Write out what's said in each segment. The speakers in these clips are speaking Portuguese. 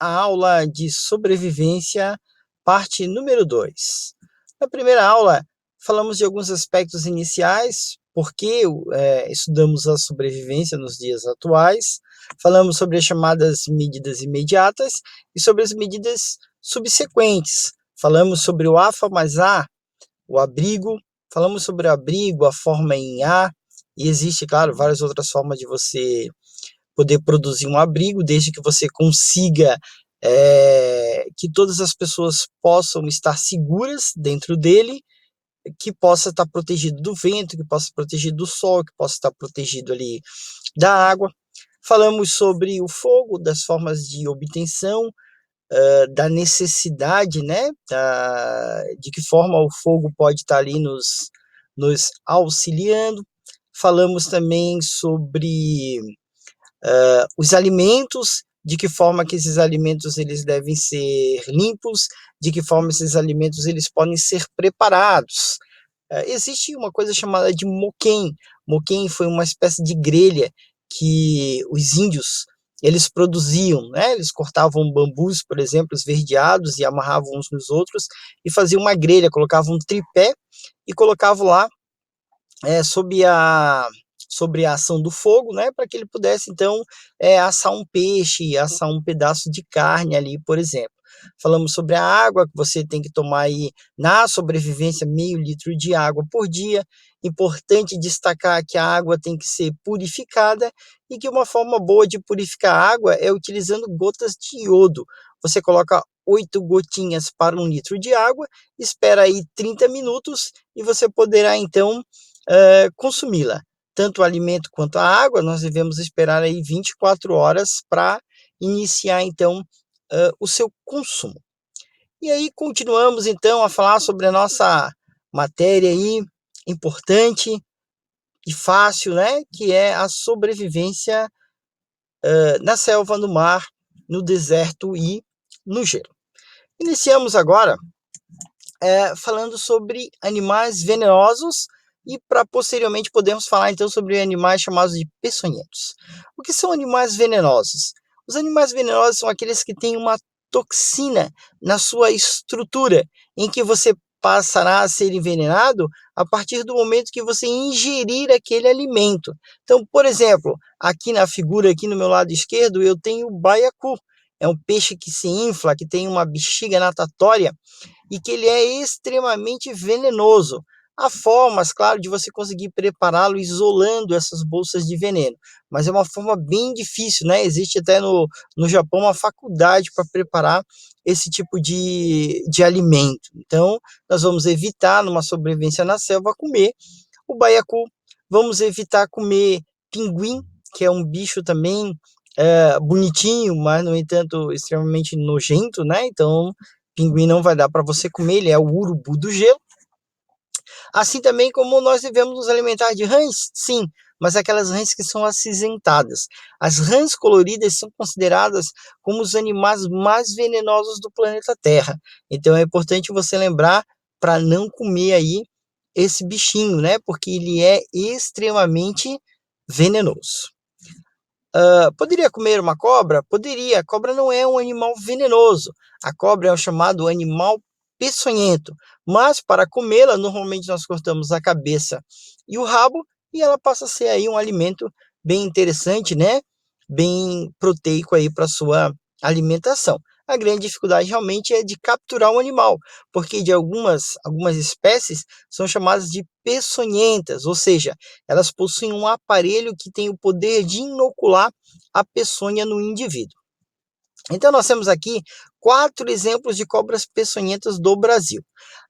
a aula de sobrevivência, parte número 2. Na primeira aula, falamos de alguns aspectos iniciais, porque estudamos a sobrevivência nos dias atuais, falamos sobre as chamadas medidas imediatas e sobre as medidas subsequentes. Falamos sobre o AFA mais A, o abrigo, falamos sobre o abrigo, a forma em A, e existe, claro, várias outras formas de você poder produzir um abrigo, desde que você consiga que todas as pessoas possam estar seguras dentro dele, que possa estar protegido do vento, que possa estar protegido do sol, que possa estar protegido ali da água. Falamos sobre o fogo, das formas de obtenção, da necessidade, né, de que forma o fogo pode estar ali nos auxiliando. Falamos também sobre os alimentos, de que forma que esses alimentos eles devem ser limpos, de que forma esses alimentos eles podem ser preparados. Existe uma coisa chamada de moquém. Moquém foi uma espécie de grelha que os índios eles produziam, né? Eles cortavam bambus, por exemplo, esverdeados, e amarravam uns nos outros e faziam uma grelha, colocavam um tripé e colocavam lá sobre a ação do fogo, né, para que ele pudesse então assar um peixe, assar um pedaço de carne ali, por exemplo. Falamos sobre a água, que você tem que tomar aí na sobrevivência meio litro de água por dia. Importante destacar que a água tem que ser purificada e que uma forma boa de purificar a água é utilizando gotas de iodo. Você coloca 8 gotinhas para 1 litro de água, espera aí 30 minutos e você poderá então consumi-la. Tanto o alimento quanto a água, nós devemos esperar aí 24 horas para iniciar então o seu consumo. E aí continuamos então a falar sobre a nossa matéria aí importante e fácil, né, que é a sobrevivência na selva, no mar, no deserto e no gelo. Iniciamos agora falando sobre animais venenosos e para posteriormente podermos falar então sobre animais chamados de peçonhentos. O que são animais venenosos? Os animais venenosos são aqueles que têm uma toxina na sua estrutura, em que você passará a ser envenenado a partir do momento que você ingerir aquele alimento. Então, por exemplo, aqui na figura, aqui no meu lado esquerdo, eu tenho o baiacu. É um peixe que se infla, que tem uma bexiga natatória e que ele é extremamente venenoso. Há formas, claro, de você conseguir prepará-lo isolando essas bolsas de veneno, mas é uma forma bem difícil, né? Existe até no Japão uma faculdade para preparar esse tipo de alimento. Então, nós vamos evitar, numa sobrevivência na selva, comer o baiacu, vamos evitar comer pinguim, que é um bicho também bonitinho, mas, no entanto, extremamente nojento, né? Então, pinguim não vai dar para você comer, ele é o urubu do gelo. Assim também como nós devemos nos alimentar de rãs, sim, mas aquelas rãs que são acinzentadas. As rãs coloridas são consideradas como os animais mais venenosos do planeta Terra. Então é importante você lembrar para não comer aí esse bichinho, né? Porque ele é extremamente venenoso. Poderia comer uma cobra? Poderia. A cobra não é um animal venenoso. A cobra é o chamado animal peçonhento. Mas para comê-la, normalmente nós cortamos a cabeça e o rabo e ela passa a ser aí um alimento bem interessante, né? Bem proteico aí para sua alimentação. A grande dificuldade realmente é de capturar um animal, porque de algumas espécies são chamadas de peçonhentas, ou seja, elas possuem um aparelho que tem o poder de inocular a peçonha no indivíduo. Então, nós temos aqui 4 exemplos de cobras peçonhentas do Brasil.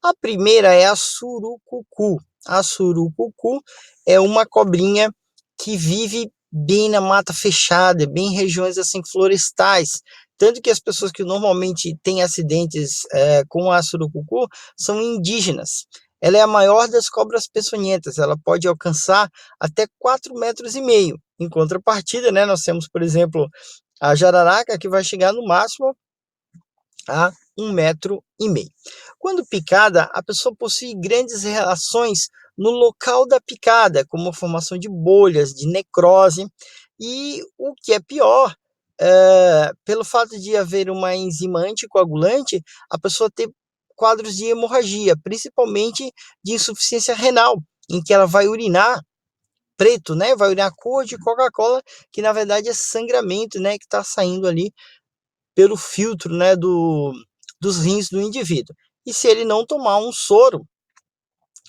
A primeira é a surucucu. A surucucu é uma cobrinha que vive bem na mata fechada, bem em regiões assim florestais. Tanto que as pessoas que normalmente têm acidentes com a surucucu são indígenas. Ela é a maior das cobras peçonhentas, ela pode alcançar até 4,5 metros. Em contrapartida, né, nós temos, por exemplo, a jararaca, que vai chegar no máximo a 1,5 metro. Quando picada, a pessoa possui grandes reações no local da picada, como a formação de bolhas, de necrose, e o que é pior, pelo fato de haver uma enzima anticoagulante, a pessoa ter quadros de hemorragia, principalmente de insuficiência renal, em que ela vai urinar preto, né? Vai urinar cor de Coca-Cola, que na verdade é sangramento, né? Que está saindo ali pelo filtro, né? Dos rins do indivíduo. E se ele não tomar um soro,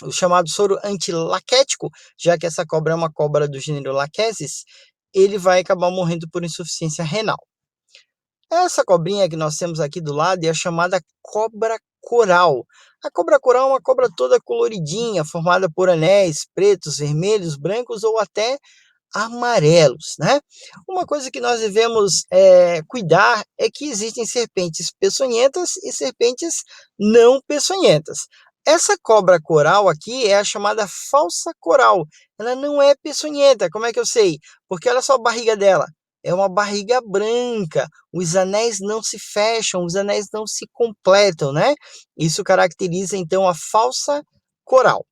o chamado soro antilaquético, já que essa cobra é uma cobra do gênero Lachesis, ele vai acabar morrendo por insuficiência renal. Essa cobrinha que nós temos aqui do lado é a chamada cobra coral. A cobra coral é uma cobra toda coloridinha, formada por anéis pretos, vermelhos, brancos ou até amarelos, né? Uma coisa que nós devemos cuidar é que existem serpentes peçonhentas e serpentes não peçonhentas. Essa cobra coral aqui é a chamada falsa coral. Ela não é peçonhenta. Como é que eu sei? Porque olha só a barriga dela. É uma barriga branca. Os anéis não se fecham, os anéis não se completam, né? Isso caracteriza então a falsa coral.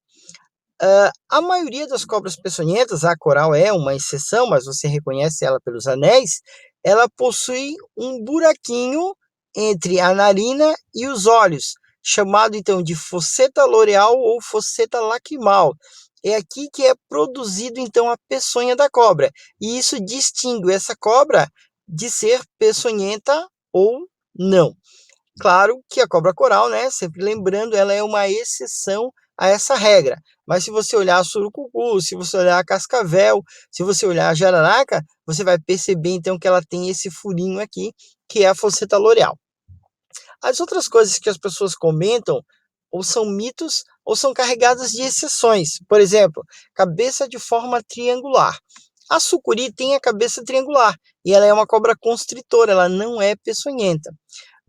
A maioria das cobras peçonhentas, a coral é uma exceção, mas você reconhece ela pelos anéis, ela possui um buraquinho entre a narina e os olhos, chamado então de fosseta loreal ou fosseta lacrimal. É aqui que é produzido então a peçonha da cobra, e isso distingue essa cobra de ser peçonhenta ou não. Claro que a cobra coral, né, sempre lembrando, ela é uma exceção a essa regra. Mas se você olhar a surucucu, se você olhar a cascavel, se você olhar a jararaca, você vai perceber então que ela tem esse furinho aqui, que é a fosseta loreal. As outras coisas que as pessoas comentam ou são mitos ou são carregadas de exceções. Por exemplo, cabeça de forma triangular. A sucuri tem a cabeça triangular e ela é uma cobra constritora, ela não é peçonhenta.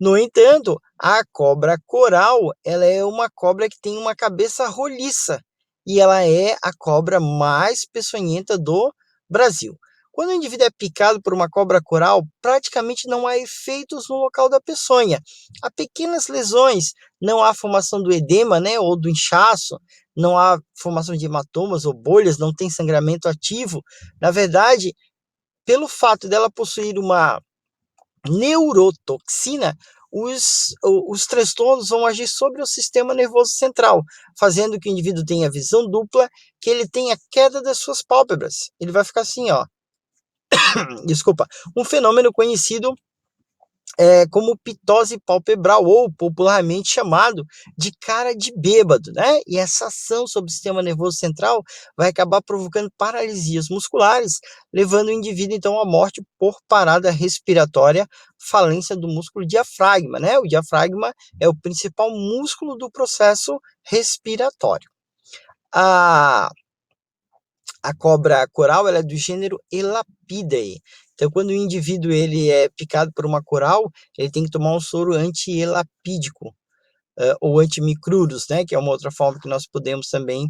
No entanto, a cobra coral, ela é uma cobra que tem uma cabeça roliça e ela é a cobra mais peçonhenta do Brasil. Quando o indivíduo é picado por uma cobra coral, praticamente não há efeitos no local da peçonha. Há pequenas lesões, não há formação do edema, né, ou do inchaço, não há formação de hematomas ou bolhas, não tem sangramento ativo. Na verdade, pelo fato dela possuir uma neurotoxina, os transtornos vão agir sobre o sistema nervoso central, fazendo que o indivíduo tenha visão dupla, que ele tenha queda das suas pálpebras. Ele vai ficar assim, ó. Desculpa. Um fenômeno conhecido como pitose palpebral, ou popularmente chamado de cara de bêbado, né? E essa ação sobre o sistema nervoso central vai acabar provocando paralisias musculares, levando o indivíduo então à morte por parada respiratória, falência do músculo diafragma, né? O diafragma é o principal músculo do processo respiratório. A cobra coral, ela é do gênero Elapidae. Então, quando o indivíduo ele é picado por uma coral, ele tem que tomar um soro anti-elapídico, ou antimicruros, né, que é uma outra forma que nós podemos também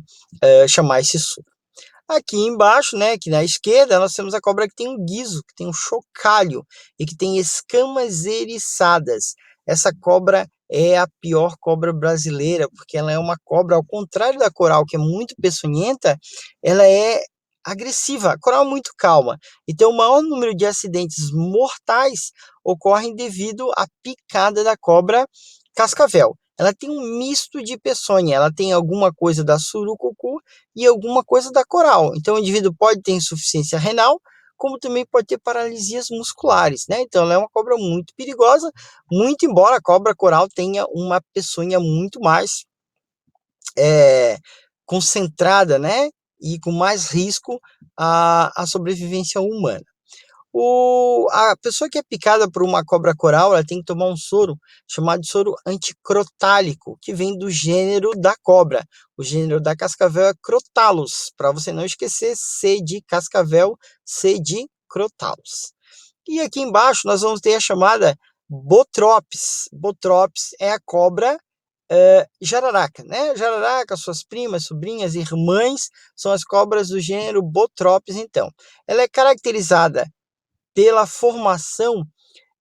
chamar esse soro. Aqui embaixo, né, aqui na esquerda, nós temos a cobra que tem um guiso, que tem um chocalho e que tem escamas eriçadas. Essa cobra é a pior cobra brasileira, porque ela é uma cobra, ao contrário da coral, que é muito peçonhenta, ela é agressiva. A coral é muito calma. Então, o maior número de acidentes mortais ocorrem devido à picada da cobra cascavel. Ela tem um misto de peçonha, ela tem alguma coisa da surucucu e alguma coisa da coral. Então, o indivíduo pode ter insuficiência renal, como também pode ter paralisias musculares, né? Então, ela é uma cobra muito perigosa, muito embora a cobra coral tenha uma peçonha muito mais é, concentrada, né? E com mais risco à sobrevivência humana. A pessoa que é picada por uma cobra coral, ela tem que tomar um soro chamado de soro anticrotálico, que vem do gênero da cobra. O gênero da cascavel é Crotalus, para você não esquecer, C de cascavel, C de Crotalus. E aqui embaixo nós vamos ter a chamada Botrops. Botrops é a cobra jararaca, né? Jararaca, suas primas, sobrinhas, irmãs, são as cobras do gênero Botrops, então. Ela é caracterizada pela formação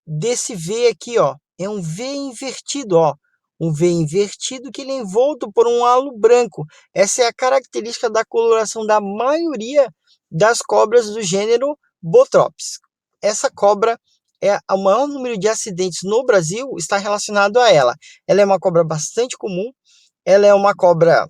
desse V aqui, ó. É um V invertido, ó. Um V invertido que ele é envolto por um halo branco. Essa é a característica da coloração da maioria das cobras do gênero Botrops. Essa cobra o maior número de acidentes no Brasil está relacionado a ela. Ela é uma cobra bastante comum, ela é uma cobra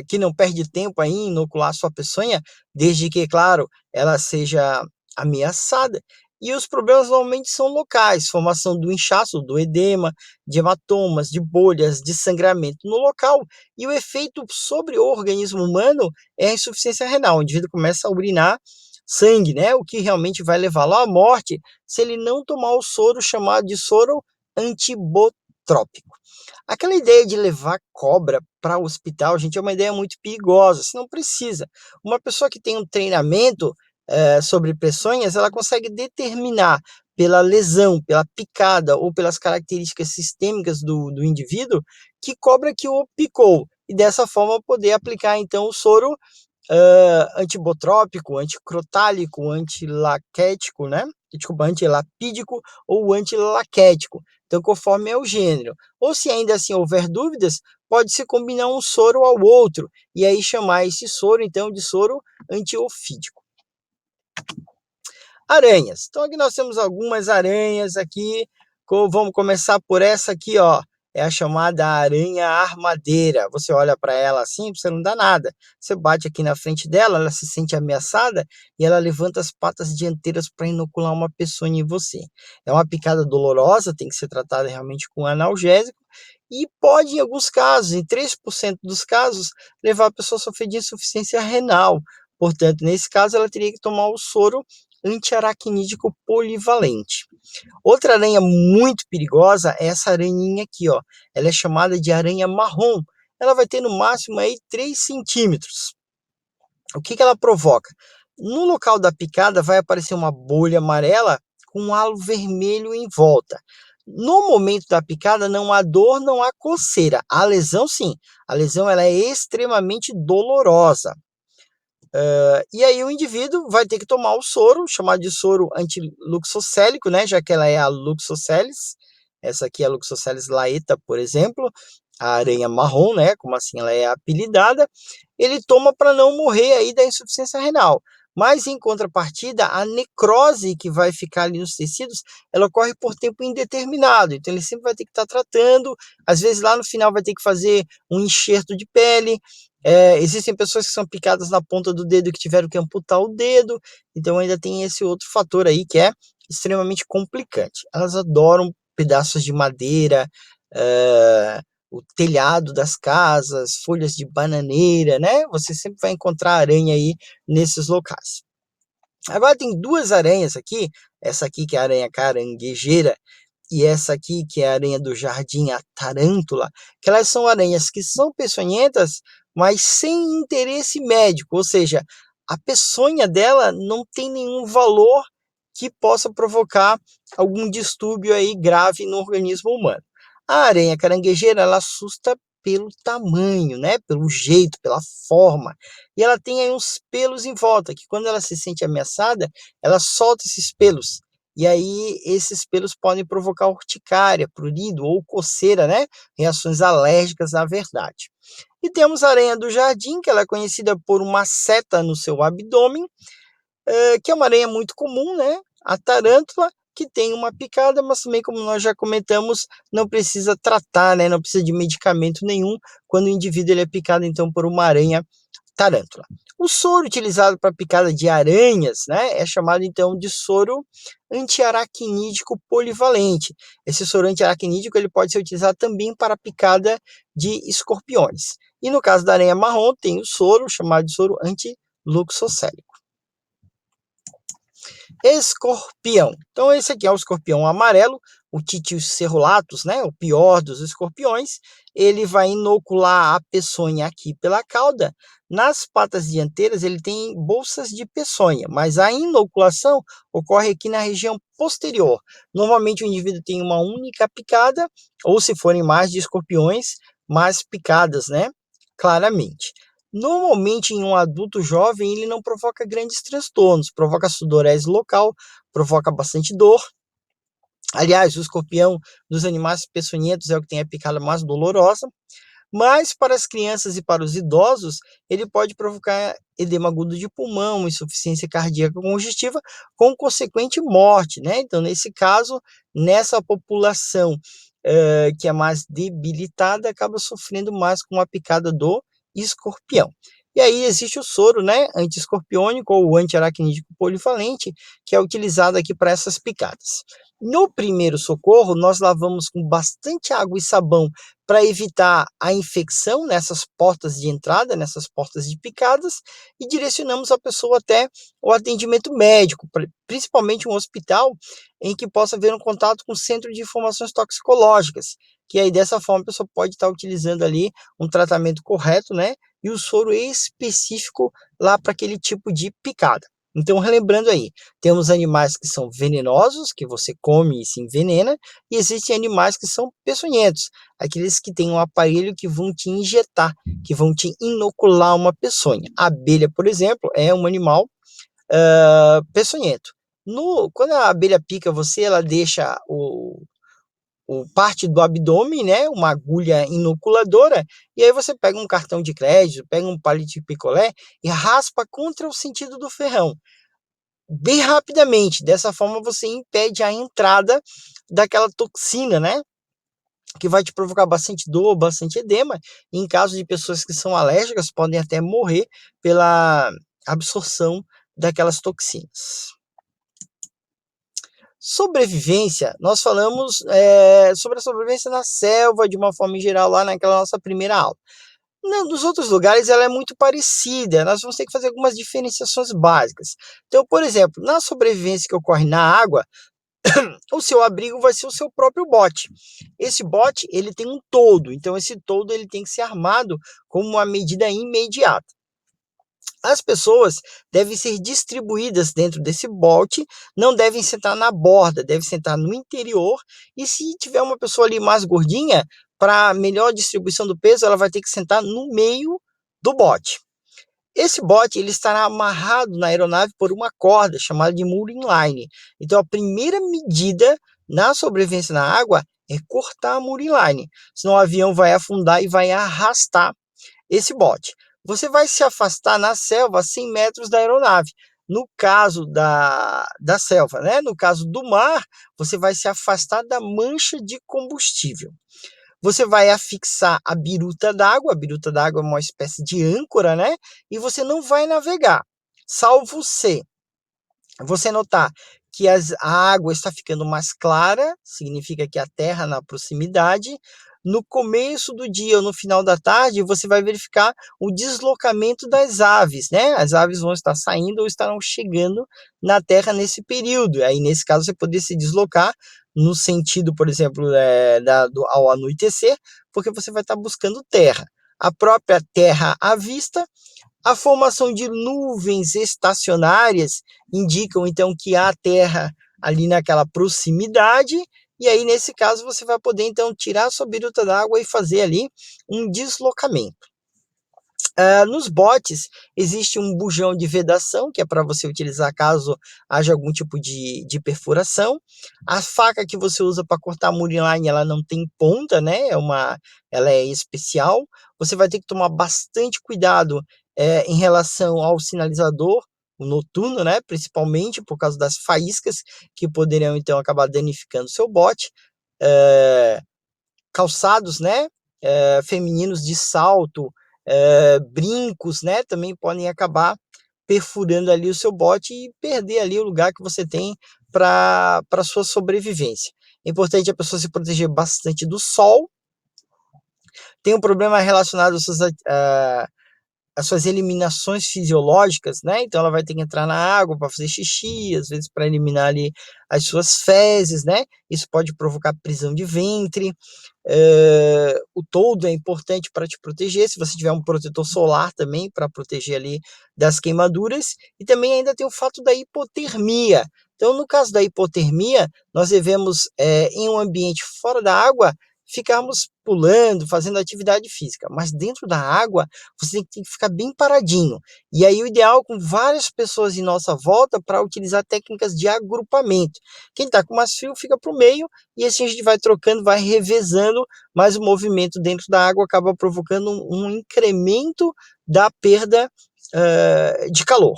que não perde tempo aí em inocular sua peçonha, desde que, claro, ela seja ameaçada. E os problemas normalmente são locais, formação do inchaço, do edema, de hematomas, de bolhas, de sangramento no local. E o efeito sobre o organismo humano é a insuficiência renal. O indivíduo começa a urinar sangue, né? O que realmente vai levá-lo à morte se ele não tomar o soro chamado de soro antibotrópico. Aquela ideia de levar cobra para o hospital, gente, é uma ideia muito perigosa, você não precisa. Uma pessoa que tem um treinamento sobre peçonhas, ela consegue determinar pela lesão, pela picada ou pelas características sistêmicas do indivíduo que cobra que o picou. E dessa forma poder aplicar então o soro antibotrópico, anticrotálico, antilaquético, né? Desculpa, antilapídico ou antilaquético. Então, conforme é o gênero. Ou se ainda assim houver dúvidas, pode-se combinar um soro ao outro e aí chamar esse soro, então, de soro antiofídico. Aranhas. Então, aqui nós temos algumas aranhas aqui. Vamos começar por essa aqui, ó. É a chamada aranha armadeira. Você olha para ela assim, você não dá nada. Você bate aqui na frente dela, ela se sente ameaçada e ela levanta as patas dianteiras para inocular uma peçonha em você. É uma picada dolorosa, tem que ser tratada realmente com analgésico e pode, em alguns casos, em 3% dos casos, levar a pessoa a sofrer de insuficiência renal. Portanto, nesse caso, ela teria que tomar o soro antiaracnídico polivalente. Outra aranha muito perigosa é essa aranhinha aqui, ó. Ela é chamada de aranha marrom. Ela vai ter no máximo aí 3 centímetros. O que ela provoca? No local da picada vai aparecer uma bolha amarela com um halo vermelho em volta. No momento da picada não há dor, não há coceira. A lesão sim, a lesão ela é extremamente dolorosa. E aí o indivíduo vai ter que tomar o soro, chamado de soro antiluxocélico, né? Já que ela é a Luxoceles. Essa aqui é a Luxoceles laeta, por exemplo, a aranha marrom, né? Como assim ela é apelidada. Ele toma para não morrer aí da insuficiência renal. Mas, em contrapartida, a necrose que vai ficar ali nos tecidos, ela ocorre por tempo indeterminado. Então, ele sempre vai ter que estar tratando. Às vezes, lá no final, vai ter que fazer um enxerto de pele. Existem pessoas que são picadas na ponta do dedo que tiveram que amputar o dedo, então ainda tem esse outro fator aí que é extremamente complicante. Elas adoram pedaços de madeira, o telhado das casas, folhas de bananeira, né? Você sempre vai encontrar aranha aí nesses locais. Agora tem duas aranhas aqui, essa aqui que é a aranha caranguejeira, e essa aqui, que é a aranha do jardim, a tarântula, que elas são aranhas que são peçonhentas, mas sem interesse médico, ou seja, a peçonha dela não tem nenhum valor que possa provocar algum distúrbio aí grave no organismo humano. A aranha caranguejeira, ela assusta pelo tamanho, né? Pelo jeito, pela forma. E ela tem aí uns pelos em volta, que quando ela se sente ameaçada, ela solta esses pelos. E aí, esses pelos podem provocar urticária, prurido ou coceira, né? Reações alérgicas, na verdade. E temos a aranha do jardim, que ela é conhecida por uma seta no seu abdômen, que é uma aranha muito comum, né? A tarântula, que tem uma picada, mas também, como nós já comentamos, não precisa tratar, né? Não precisa de medicamento nenhum quando o indivíduo ele é picado, então, por uma aranha tarântula. O soro utilizado para picada de aranhas, né, é chamado então de soro antiaracnídico polivalente. Esse soro antiaracnídico ele pode ser utilizado também para picada de escorpiões. E no caso da aranha marrom, tem o soro chamado de soro antiluxocélico. Escorpião. Então, esse aqui é o escorpião amarelo, o Titius cerulatus, né? O pior dos escorpiões. Ele vai inocular a peçonha aqui pela cauda. Nas patas dianteiras, ele tem bolsas de peçonha, mas a inoculação ocorre aqui na região posterior. Normalmente, o indivíduo tem uma única picada, ou se forem mais de escorpiões, mais picadas, né? Claramente. Normalmente, em um adulto jovem, ele não provoca grandes transtornos, provoca sudorese local, provoca bastante dor. Aliás, o escorpião dos animais peçonhentos é o que tem a picada mais dolorosa. Mas para as crianças e para os idosos, ele pode provocar edema agudo de pulmão, insuficiência cardíaca congestiva, com consequente morte, né? Então, nesse caso, nessa população que é mais debilitada, acaba sofrendo mais com a picada do escorpião. E aí existe o soro, né, anti-escorpiônico ou antiaracnídeo polivalente, que é utilizado aqui para essas picadas. No primeiro socorro, nós lavamos com bastante água e sabão para evitar a infecção nessas portas de entrada, nessas portas de picadas, e direcionamos a pessoa até o atendimento médico, principalmente um hospital em que possa haver um contato com o Centro de Informações Toxicológicas, que aí dessa forma a pessoa pode estar utilizando ali um tratamento correto, né, e o soro específico lá para aquele tipo de picada. Então, relembrando aí, temos animais que são venenosos, que você come e se envenena, e existem animais que são peçonhentos, aqueles que têm um aparelho que vão te injetar, que vão te inocular uma peçonha. A abelha, por exemplo, é um animal peçonhento. Quando a abelha pica você, ela deixa o parte do abdômen, né, uma agulha inoculadora, e aí você pega um cartão de crédito, pega um palito de picolé e raspa contra o sentido do ferrão, bem rapidamente. Dessa forma você impede a entrada daquela toxina, né, que vai te provocar bastante dor, bastante edema. E em caso de pessoas que são alérgicas, podem até morrer pela absorção daquelas toxinas. Sobrevivência, nós falamos sobre a sobrevivência na selva de uma forma geral lá naquela nossa primeira aula. Nos outros lugares ela é muito parecida, nós vamos ter que fazer algumas diferenciações básicas. Então, por exemplo, na sobrevivência que ocorre na água, o seu abrigo vai ser o seu próprio bote. Esse bote ele tem um toldo, então esse toldo ele tem que ser armado como uma medida imediata. As pessoas devem ser distribuídas dentro desse bote, não devem sentar na borda, devem sentar no interior, e se tiver uma pessoa ali mais gordinha, para melhor distribuição do peso, ela vai ter que sentar no meio do bote. Esse bote ele estará amarrado na aeronave por uma corda chamada de mooring line. Então a primeira medida na sobrevivência na água é cortar a mooring line, senão o avião vai afundar e vai arrastar esse bote. Você vai se afastar na selva a 100 metros da aeronave. No caso da selva, né? No caso do mar, você vai se afastar da mancha de combustível. Você vai afixar a biruta d'água. A biruta d'água é uma espécie de âncora, né? E você não vai navegar, salvo se você notar que a água está ficando mais clara, significa que a terra na proximidade. No começo do dia ou no final da tarde, você vai verificar o deslocamento das aves, né? As aves vão estar saindo ou estarão chegando na terra nesse período. Aí, nesse caso, você poderia se deslocar no sentido, por exemplo, ao anoitecer, porque você vai estar buscando terra. A própria terra à vista. A formação de nuvens estacionárias indicam então que há terra ali naquela proximidade, e aí nesse caso você vai poder então tirar a sua biruta d'água e fazer ali um deslocamento. Nos botes existe um bujão de vedação, que é para você utilizar caso haja algum tipo de perfuração. A faca que você usa para cortar a mooring line, ela não tem ponta, né? Ela é especial. Você vai ter que tomar bastante cuidado em relação ao sinalizador, o noturno, né? Principalmente por causa das faíscas que poderiam então acabar danificando o seu bote. Calçados, né? Femininos de salto, brincos, né? Também podem acabar perfurando ali o seu bote e perder ali o lugar que você tem para sua sobrevivência. É importante a pessoa se proteger bastante do sol. Tem um problema relacionado as suas eliminações fisiológicas, né? Então ela vai ter que entrar na água para fazer xixi, às vezes para eliminar ali as suas fezes, né? Isso pode provocar prisão de ventre. O toldo é importante para te proteger, se você tiver um protetor solar também para proteger ali das queimaduras. E também ainda tem o fato da hipotermia. Então, no caso da hipotermia, nós devemos, em um ambiente fora da água, ficarmos pulando, fazendo atividade física, mas dentro da água você tem que ficar bem paradinho. E aí o ideal com várias pessoas em nossa volta para utilizar técnicas de agrupamento. Quem está com mais frio fica para o meio e assim a gente vai trocando, vai revezando, mas o movimento dentro da água acaba provocando um incremento da perda de calor.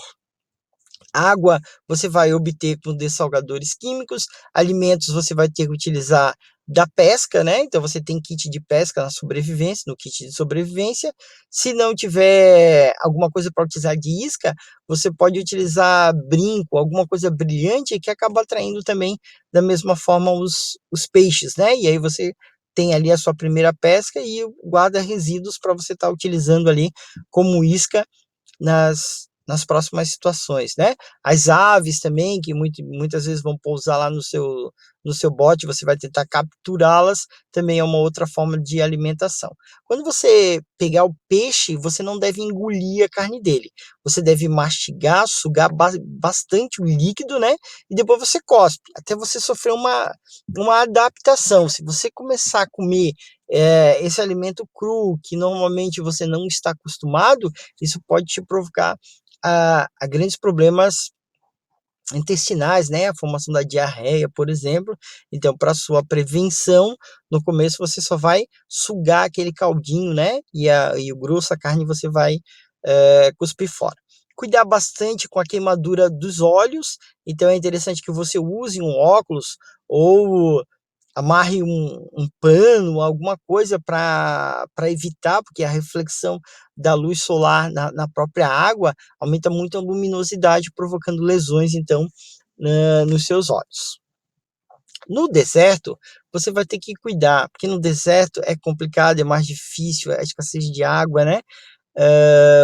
Água você vai obter com dessalgadores químicos, alimentos você vai ter que utilizar da pesca, né? Então você tem kit de pesca na sobrevivência, no kit de sobrevivência. Se não tiver alguma coisa para utilizar de isca, você pode utilizar brinco, alguma coisa brilhante que acaba atraindo também da mesma forma os peixes, né? E aí você tem ali a sua primeira pesca e guarda resíduos para você estar utilizando ali como isca nas próximas situações, né? As aves também, que muitas vezes vão pousar lá no seu bote, você vai tentar capturá-las, também é uma outra forma de alimentação. Quando você pegar o peixe, você não deve engolir a carne dele, você deve mastigar, sugar bastante o líquido, né? E depois você cospe, até você sofrer uma adaptação. Se você começar a comer esse alimento cru, que normalmente você não está acostumado, isso pode te provocar a grandes problemas intestinais, né? A formação da diarreia, por exemplo. Então, para sua prevenção, no começo você só vai sugar aquele caldinho, né? E o grosso, a carne, você vai cuspir fora. Cuidar bastante com a queimadura dos olhos. Então, é interessante que você use um óculos ou amarre um pano, alguma coisa para evitar, porque a reflexão da luz solar na própria água aumenta muito a luminosidade, provocando lesões, então, nos seus olhos. No deserto, você vai ter que cuidar, porque no deserto é complicado, é mais difícil, é a escassez de água, né?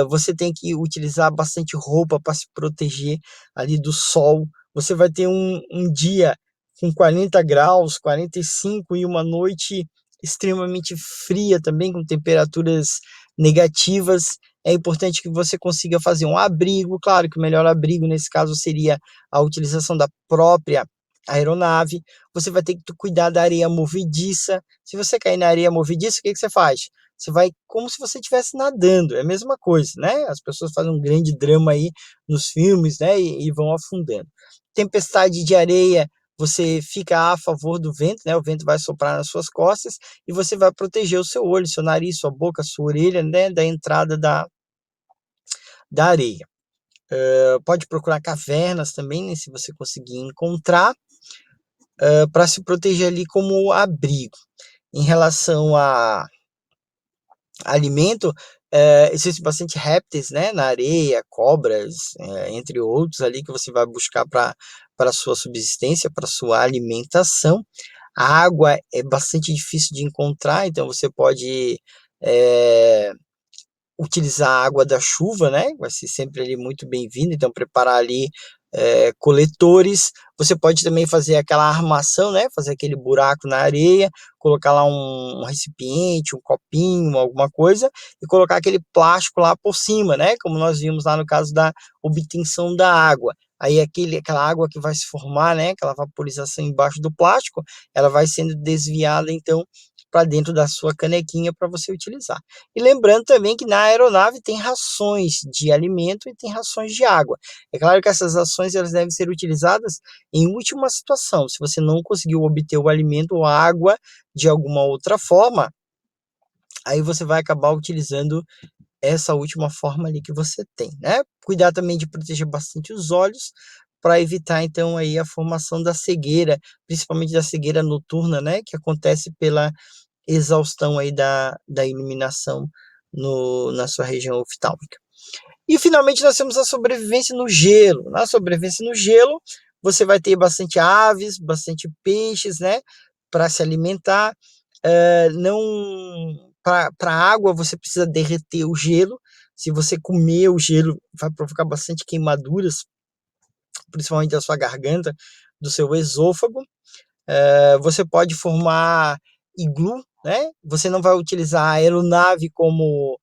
Você tem que utilizar bastante roupa para se proteger ali do sol. Você vai ter um dia com 40 graus, 45 e uma noite extremamente fria também, com temperaturas negativas. É importante que você consiga fazer um abrigo. Claro que o melhor abrigo nesse caso seria a utilização da própria aeronave. Você vai ter que cuidar da areia movediça. Se você cair na areia movediça, o que você faz? Você vai como se você estivesse nadando, é a mesma coisa, né? As pessoas fazem um grande drama aí nos filmes, né? E vão afundando. Tempestade de areia, você fica a favor do vento, né? O vento vai soprar nas suas costas e você vai proteger o seu olho, seu nariz, sua boca, sua orelha, né? Da entrada da areia. Pode procurar cavernas também, né? Se você conseguir encontrar, para se proteger ali como abrigo. Em relação a alimento, existem bastante répteis, né, na areia, cobras, entre outros ali que você vai buscar para sua subsistência, para sua alimentação. A água é bastante difícil de encontrar, então você pode utilizar a água da chuva, né? Vai ser sempre ali muito bem-vindo, então preparar ali coletores. Você pode também fazer aquela armação, né? Fazer aquele buraco na areia, colocar lá um recipiente, um copinho, alguma coisa, e colocar aquele plástico lá por cima, né? Como nós vimos lá no caso da obtenção da água. Aí aquela água que vai se formar, né? Aquela vaporização embaixo do plástico, ela vai sendo desviada, então, para dentro da sua canequinha para você utilizar. E lembrando também que na aeronave tem rações de alimento e tem rações de água. É claro que essas rações elas devem ser utilizadas em última situação. Se você não conseguiu obter o alimento ou a água de alguma outra forma, aí você vai acabar utilizando essa última forma ali que você tem, né? Cuidar também de proteger bastante os olhos para evitar então aí a formação da cegueira, principalmente da cegueira noturna, né, que acontece pela exaustão aí da iluminação na sua região oftálmica. E finalmente nós temos a sobrevivência no gelo. Na sobrevivência no gelo, você vai ter bastante aves, bastante peixes, né, para se alimentar. Não para a água você precisa derreter o gelo. Se você comer o gelo, vai provocar bastante queimaduras, principalmente da sua garganta, do seu esôfago. Você pode formar iglu, né? Você não vai utilizar a aeronave como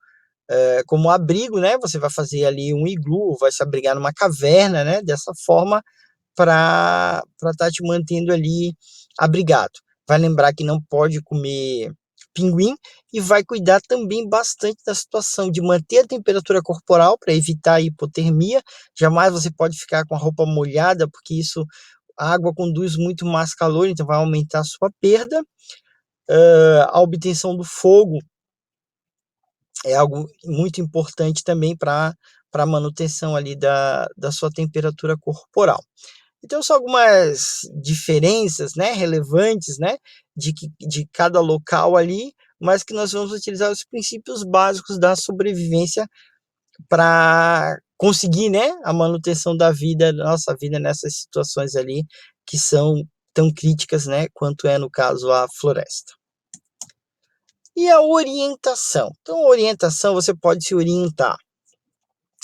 abrigo, né? Você vai fazer ali um iglu, vai se abrigar numa caverna, né? Dessa forma, para estar te mantendo ali abrigado. vai lembrar que não pode comer pinguim e vai cuidar também bastante da situação de manter a temperatura corporal para evitar a hipotermia. Jamais você pode ficar com a roupa molhada, porque isso, a água conduz muito mais calor, então vai aumentar a sua perda. A obtenção do fogo é algo muito importante também para a manutenção ali da sua temperatura corporal. Então, são algumas diferenças, né, relevantes, né, de cada local ali, mas que nós vamos utilizar os princípios básicos da sobrevivência para conseguir, né, a manutenção da vida, da nossa vida nessas situações ali que são tão críticas, né, quanto é no caso a floresta. E a orientação? Então, a orientação, você pode se orientar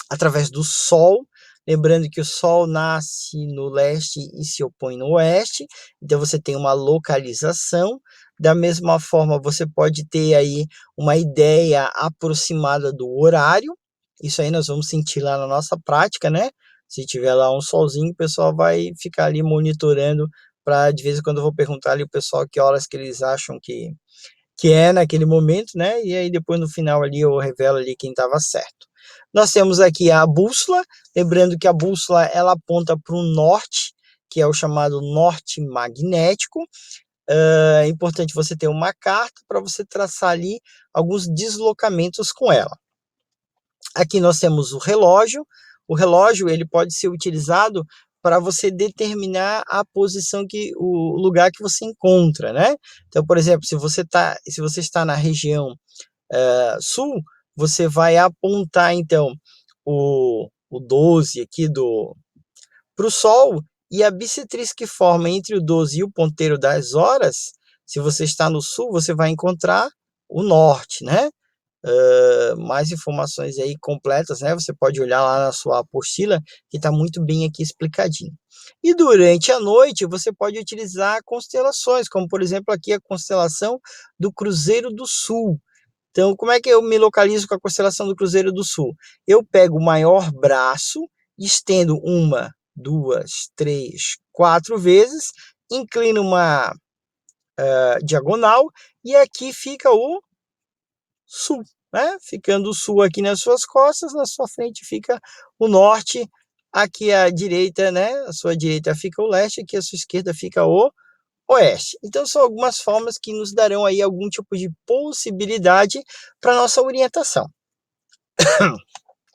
através do Sol, lembrando que o Sol nasce no leste e se opõe no oeste, então você tem uma localização. Da mesma forma, você pode ter aí uma ideia aproximada do horário. Isso aí nós vamos sentir lá na nossa prática, né? Se tiver lá um solzinho, o pessoal vai ficar ali monitorando para de vez em quando eu vou perguntar ali o pessoal que horas que eles acham que é naquele momento, né? E aí depois no final ali eu revelo ali quem estava certo. Nós temos aqui a bússola, lembrando que a bússola ela aponta para o norte, que é o chamado norte magnético. É importante você ter uma carta para você traçar ali alguns deslocamentos com ela. Aqui nós temos o relógio. O relógio ele pode ser utilizado para você determinar a posição o lugar que você encontra, né? Então, por exemplo, se você está na região sul, você vai apontar então o 12 aqui para o Sol, e a bissetriz que forma entre o 12 e o ponteiro das horas, se você está no sul, você vai encontrar o norte, né? Mais informações aí completas, né? Você pode olhar lá na sua apostila, que está muito bem aqui explicadinho. E durante a noite, você pode utilizar constelações, como por exemplo aqui a constelação do Cruzeiro do Sul. Então, como é que eu me localizo com a constelação do Cruzeiro do Sul? Eu pego o maior braço, estendo uma, duas, três, quatro vezes, inclino uma diagonal e aqui fica o sul, né? Ficando o sul aqui nas suas costas, na sua frente fica o norte, aqui à direita, né? A sua direita fica o leste, aqui à sua esquerda fica o oeste. Então, são algumas formas que nos darão aí algum tipo de possibilidade para nossa orientação.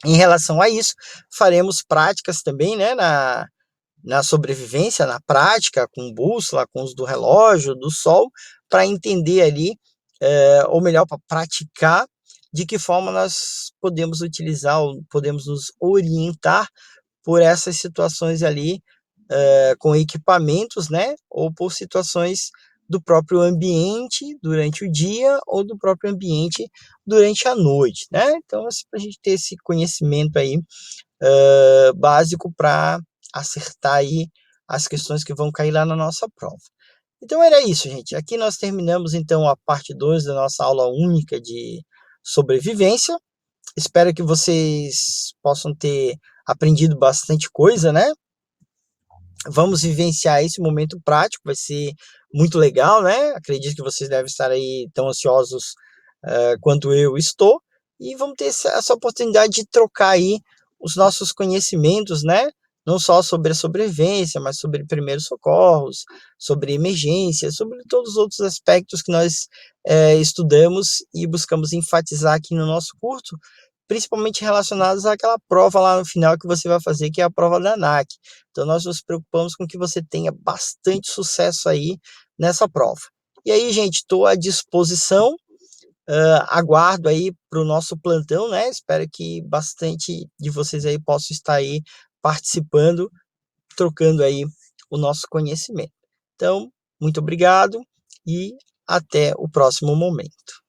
Em relação a isso, faremos práticas também, né, na sobrevivência, na prática, com bússola, com os do relógio, do sol, para entender ali, ou melhor, para praticar de que forma nós podemos utilizar, ou podemos nos orientar por essas situações ali, com equipamentos, né, ou por situações do próprio ambiente durante o dia ou do próprio ambiente durante a noite, né? Então, para a gente ter esse conhecimento aí básico para acertar aí as questões que vão cair lá na nossa prova. Então era isso, gente. Aqui nós terminamos então a parte 2 da nossa aula única de sobrevivência. Espero que vocês possam ter aprendido bastante coisa, né? Vamos vivenciar esse momento prático, vai ser muito legal, né? Acredito que vocês devem estar aí tão ansiosos quanto eu estou, e vamos ter essa oportunidade de trocar aí os nossos conhecimentos, né? Não só sobre a sobrevivência, mas sobre primeiros socorros, sobre emergência, sobre todos os outros aspectos que nós estudamos e buscamos enfatizar aqui no nosso curso, principalmente relacionados àquela prova lá no final que você vai fazer, que é a prova da ANAC. Então, nós nos preocupamos com que você tenha bastante sucesso aí nessa prova. E aí, gente, estou à disposição, aguardo aí para o nosso plantão, né? Espero que bastante de vocês aí possam estar aí participando, trocando aí o nosso conhecimento. Então, muito obrigado e até o próximo momento.